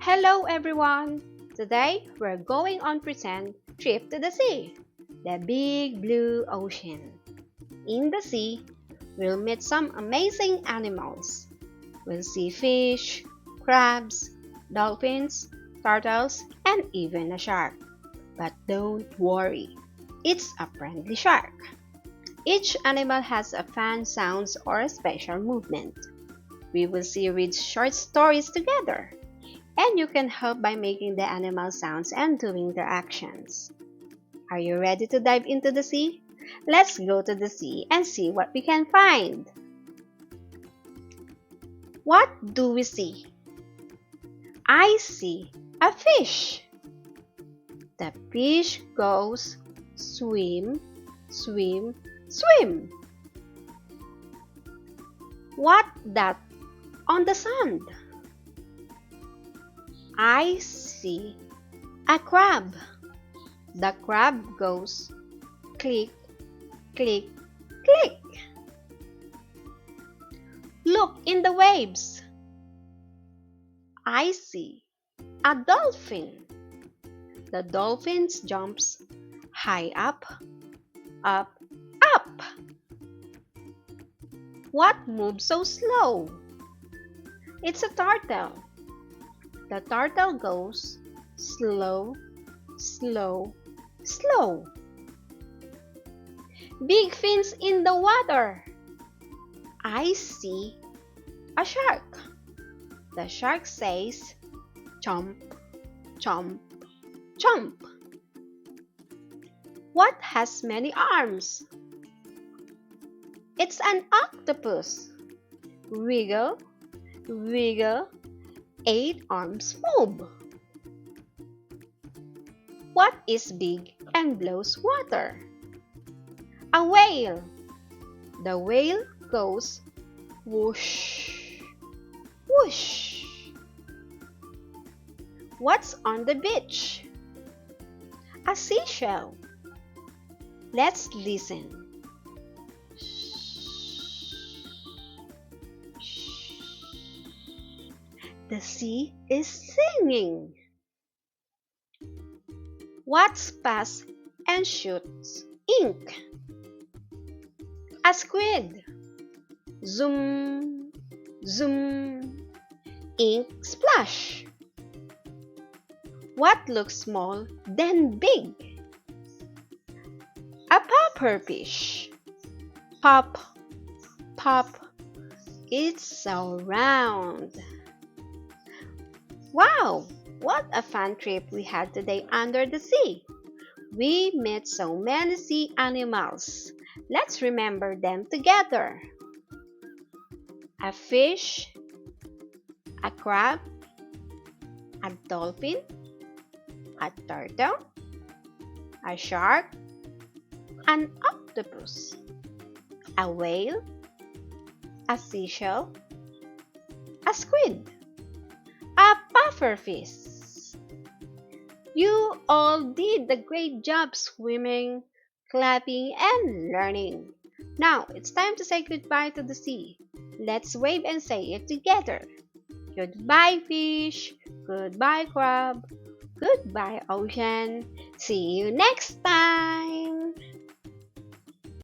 Hello everyone! Today we're going on pretend trip to the sea, the big blue ocean. In the sea, we'll meet some amazing animals. We'll see fish, crabs, dolphins, turtles, and even a shark. But don't worry, it's a friendly shark. Each animal has a fun sounds or a special movement. We will see read short stories together. And you can help by making the animal sounds and doing their actions. Are you ready to dive into the sea? Let's go to the sea and see what we can find. What do we see? I see a fish. The fish goes swim, swim, swim. What that on the sand? I see a crab. The crab goes click, click, click. Look in the waves. I see a dolphin. The dolphin jumps high up, up, up. What moves so slow? It's a turtle. The turtle goes slow, slow, slow. Big fins in the water. I see a shark. The shark says, chomp, chomp, chomp. What has many arms? It's an octopus. Wiggle, wiggle, 8 arms move. What is big and blows water? A whale. The whale goes whoosh, whoosh. What's on the beach? A seashell. Let's listen. The sea is singing. What splash and shoots ink? A squid. Zoom, zoom, ink splash. What looks small then big? A pufferfish. Pop, pop, it's so round. Wow, what a fun trip we had today under the sea. We met so many sea animals. Let's remember them together. A fish, a crab, a dolphin, a turtle, a shark, an octopus, a whale, a seashell, a squid, a pufferfish. You all did a great job swimming, clapping, and learning. Now it's time to say goodbye to the sea. Let's wave and say it together. Goodbye, fish. Goodbye, crab. Goodbye, ocean. See you next time.